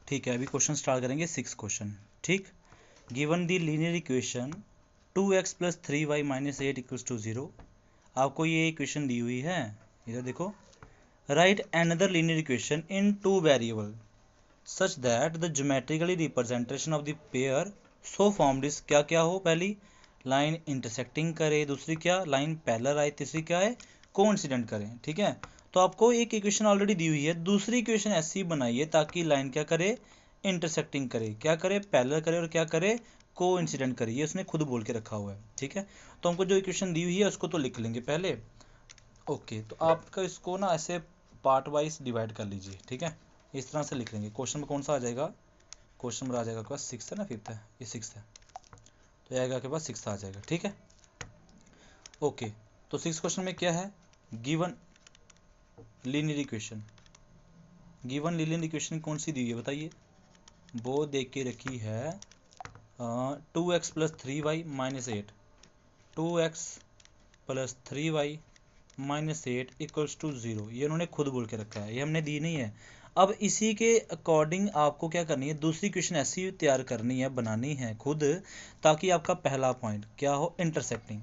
ठीक है, अभी क्वेश्चन स्टार्ट करेंगे 6 क्वेश्चन। ठीक, given the linear equation 2x + 3y - 8 = 0। आपको ये इक्वेशन दी हुई है, इधर देखो। Right another linear equation in 2 variable such that the geometrically representation of the pair so formed is, क्या क्या हो, पहली लाइन इंटरसेक्टिंग करे, दूसरी क्या लाइन पैरेलल आए, तीसरी क्या है कोइंसिडेंट करें। ठीक है, तो आपको एक इक्वेशन ऑलरेडी दी हुई है, दूसरी इक्वेशन ऐसी बनाइए ताकि लाइन क्या करे इंटरसेक्टिंग करे, क्या करे पैरेलल करे और क्या करे कोइंसिडेंट करे। ये उसने खुद बोल के रखा हुआ है। ठीक है, तो हमको जो इक्वेशन दी हुई है उसको तो लिख लेंगे पहले। ओके, तो आपका इसको ना ऐसे पार्ट वाइज डिवाइड कर लीजिए। ठीक है, इस तरह से लिख लेंगे। क्वेश्चन में कौन सा आ जाएगा, क्वेश्चन में आ जाएगा आपके पास 6 है ना, 5 है, ये 6 है, तो ये आएगा आपके पास 6 आ जाएगा। ठीक है, ओके, तो 6 क्वेश्चन में क्या है, given linear equation. Given linear equation कौन सी दी हुई है बताइए, वो देख के रखी है 2x + 3y - 8, 2x + 3y - 8 = 0। ये उन्होंने खुद बोल के रखा है, ये हमने दी नहीं है। अब इसी के अकॉर्डिंग आपको क्या करनी है, दूसरी क्वेश्चन ऐसी तैयार करनी है, बनानी है खुद, ताकि आपका पहला पॉइंट क्या हो इंटरसेक्टिंग।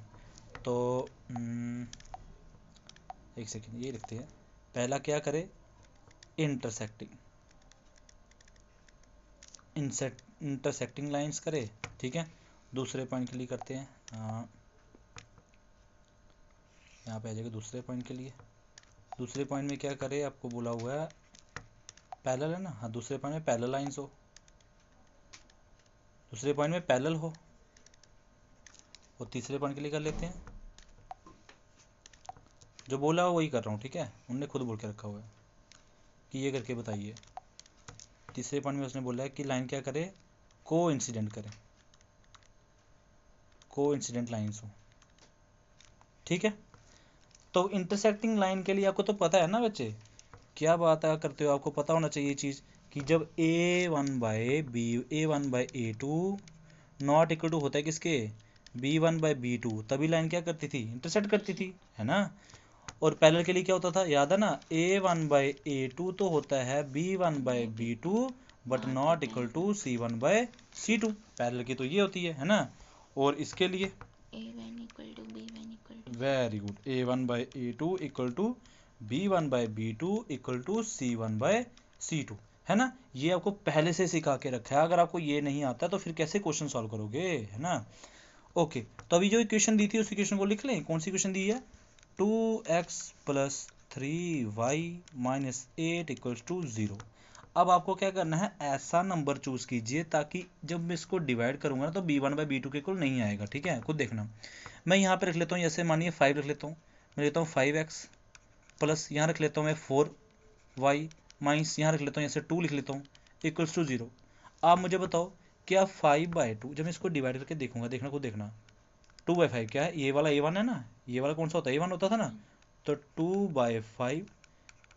तो एक सेकेंड, ये लिखते हैं, पहला क्या करे इंटरसेक्टिंग, इंटरसेक्टिंग लाइंस करे। ठीक है, दूसरे पॉइंट के लिए करते हैं, यहाँ पे आ जाएगा दूसरे पॉइंट के लिए। दूसरे पॉइंट में क्या करे, आपको बोला हुआ है पैरेलल है ना, हाँ दूसरे पॉइंट में पैरेलल लाइंस हो, दूसरे पॉइंट में पैरेलल हो। और तीसरे पॉइंट के लिए कर लेते हैं, जो बोला वही कर रहा हूँ। ठीक है, उनने खुद बोल के रखा हुआ है कि ये करके बताइए। तीसरे पॉइंट में उसने बोला है कि लाइन क्या करे को इंसिडेंट करे, को इंसिडेंट लाइन्स हो। ठीक है, तो इंटरसेक्टिंग लाइन के लिए आपको तो पता है ना बच्चे, क्या बात है करते हो, आपको पता होना चाहिए चीज़ कि जब A1/A2 नॉट इक्वल टू होता है किसके B1/B2, तभी लाइन क्या करती थी इंटरसेक्ट करती थी, है ना। और पैरेलल के लिए क्या होता था, याद है ना, A1/A2 तो होता है B1/B2 but not equal to C1/C2, parallel की तो ये होती है ना। और इसके लिए very good, A1/A2 = B1/B2 = C1/C2, है ना। ये आपको पहले से सिखा के रखा है, अगर आपको ये नहीं आता तो फिर कैसे क्वेश्चन सॉल्व करोगे, है ना। ओके, तो अभी जो इक्वेशन दी थी उस इक्वेशन को लिख लें। कौन सी इक्वेशन दी है, 2x + 3y - 8 = 0। अब आपको क्या करना है, ऐसा नंबर चूज कीजिए ताकि जब मैं इसको डिवाइड करूंगा ना तो B1/B2 के इक्वल नहीं आएगा। ठीक है, खुद देखना। मैं यहाँ पे रख लेता हूँ, जैसे मानिए 5 रख लेता हूँ, मैं लेता हूँ 5x प्लस यहाँ रख लेता हूँ मैं 4y माइनस यहाँ रख लेता हूँ जैसे 2 लिख लेता हूँ = 0। आप मुझे बताओ क्या 5/2, जब मैं इसको डिवाइड करके देखूंगा, देखना खुद देखना, 2/5 क्या है, ये वाला A1 है ना, ये वाला कौन सा होता है A1 होता था ना, तो 2/5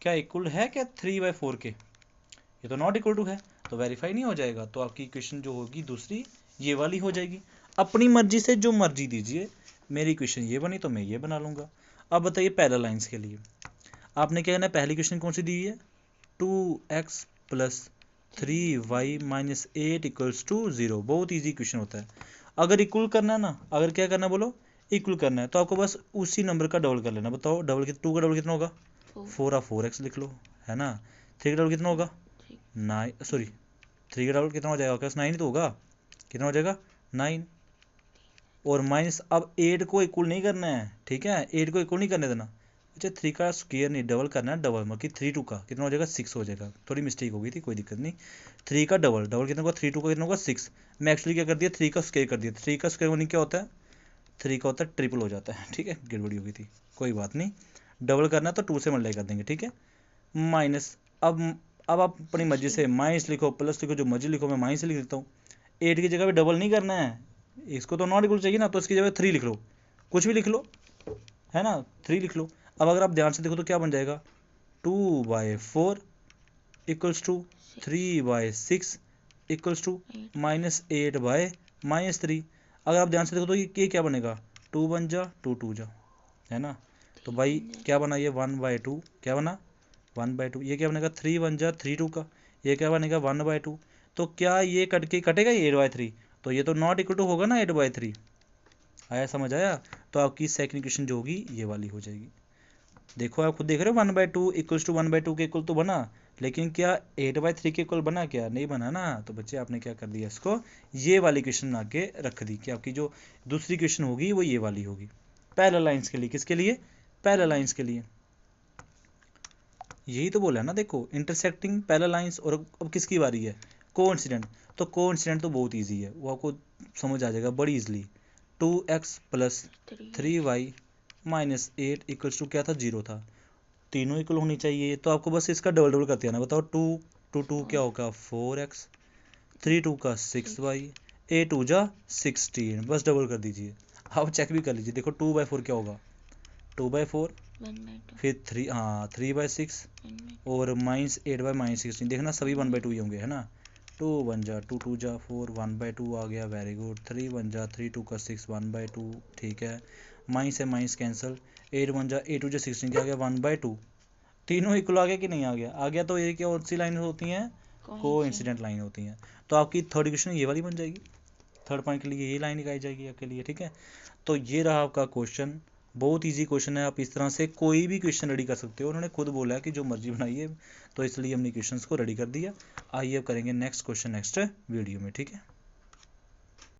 क्या इक्वल है क्या 3/4 के, ये तो नॉट इक्वल टू है, तो वेरीफाई नहीं हो जाएगा। तो आपकी इक्वेशन जो होगी दूसरी ये वाली हो जाएगी। अपनी मर्जी से जो मर्जी दीजिए, मेरी इक्वेशन ये बनी तो मैं ये बना लूँगा। अब बताइए पैरेलल लाइंस के लिए आपने क्या करना है, पहली इक्वेशन कौन सी दी है 2x + 3y - 8 = 0। बहुत ईजी इक्वेशन होता है। अगर इक्वल करना है ना, अगर क्या करना है बोलो इक्वल करना है, तो आपको बस उसी नंबर का डबल कर लेना। बताओ डबल 2 का डबल कितना होगा 4, आप 4x लिख लो, है ना। 3 का डबल कितना होगा 9, सॉरी 3 का डबल कितना हो जाएगा, 9 ही तो होगा, कितना हो जाएगा 9। और माइनस, अब 8 को इक्वल नहीं करना है, ठीक है, 8 को इक्वल नहीं करने देना। अच्छा 3 का स्क्वायर नहीं, डबल करना है, डबल मतलब कि 3 2 का कितना हो जाएगा 6 हो जाएगा, थोड़ी मिस्टेक हो गई थी, कोई दिक्कत नहीं। 3 का डबल, डबल कितना होगा 3 2 का कितना होगा 6। मैं एक्चुअली क्या कर दिया 3 का स्क्वायर कर दिया, 3 का स्क्वायर होने क्या होता है 3 का होता है ट्रिपल हो जाता है। ठीक है, गड़बड़ी हो गई थी, कोई बात नहीं, डबल करना है तो 2 से मल्टीप्लाई कर देंगे। ठीक है, माइनस, अब आप अपनी मर्जी से माइनस लिखो प्लस लिखो, जो मर्जी लिखो, मैं माइनस लिख देता हूँ। 8 की जगह पे डबल नहीं करना है, इसको तो नॉट इक्वल चाहिए ना, तो इसकी जगह 3 लिख लो, कुछ भी लिख लो, है ना, 3 लिख लो। अब अगर आप ध्यान से देखो तो क्या बन जाएगा 2/4 = 3/6 = -8/-3। अगर आप ध्यान से देखो तो ये क्या बनेगा 2 बन जा 2 2 जा, है ना। तो भाई क्या बना ये 1/2, क्या बना 1/2, ये क्या बनेगा 3 1 जा 3 2 का, ये क्या बनेगा 1/2। तो क्या ये कट के कटेगा ये 8/3, तो ये तो नॉट इक्वल टू होगा ना 8/3। आया, समझ आया? तो आपकी सेकंड क्वेश्चन जो होगी ये वाली हो जाएगी। देखो आप खुद देख रहे हो 1/2 इक्वल्स टू 1/2 के इक्वल तो बना, लेकिन क्या 8/3 के इक्वल बना? क्या नहीं बना ना। तो बच्चे आपने क्या कर दिया, इसको ये वाली क्वेश्चन बना के रख दी कि आपकी जो दूसरी क्वेश्चन होगी वो ये वाली होगी पैरेलल लाइंस के लिए। किसके लिए? पैरेलल लाइंस के लिए। यही तो बोला है ना, देखो इंटरसेक्टिंग पैरेलल लाइंस। और अब किसकी बारी है? कोइंसिडेंट। तो कोइंसिडेंट तो बहुत ईजी है, वो आपको समझ आ जाएगा बड़ी easily. 2x plus 3y minus 8 equals to क्या था? 0 था। तीनों इक्वल होनी चाहिए, तो आपको बस इसका डबल डबल करते हैं ना। बताओ 2 क्या होगा? 4x, 3 का 6y, 8 जा 16, बस डबल कर दीजिए। आप चेक भी कर लीजिए, देखो 2/4 क्या होगा? 2/4, फिर 3, हाँ 3/6 और माइनस 8/-16। देखना सभी 1/2 ही होंगे, है ना। 2 1 जा 2 2 जा 4, 1/2 आ गया, वेरी गुड। 3 1 जा 3 2 का 6, 1/2, ठीक है। माइनस है माइनस कैंसिल, 8 1 जा 8 2 जा 16, क्या आ गया? 1/2। तीनों इक्वल आ गया कि नहीं आ गया? आ गया। तो ये क्या सी लाइन होती हैं? कोइंसिडेंट लाइन होती हैं। तो आपकी थर्ड इक्वेशन ये वाली बन जाएगी। थर्ड पॉइंट के लिए ये लाइन निकाली जाएगी आपके लिए, ठीक है। तो ये रहा आपका क्वेश्चन, बहुत इजी क्वेश्चन है। आप इस तरह से कोई भी क्वेश्चन रेडी कर सकते हो। उन्होंने खुद बोला है कि जो मर्जी बनाइए, तो इसलिए हमने क्वेश्चंस को रेडी कर दिया। आइए अब करेंगे नेक्स्ट क्वेश्चन नेक्स्ट वीडियो में, ठीक है।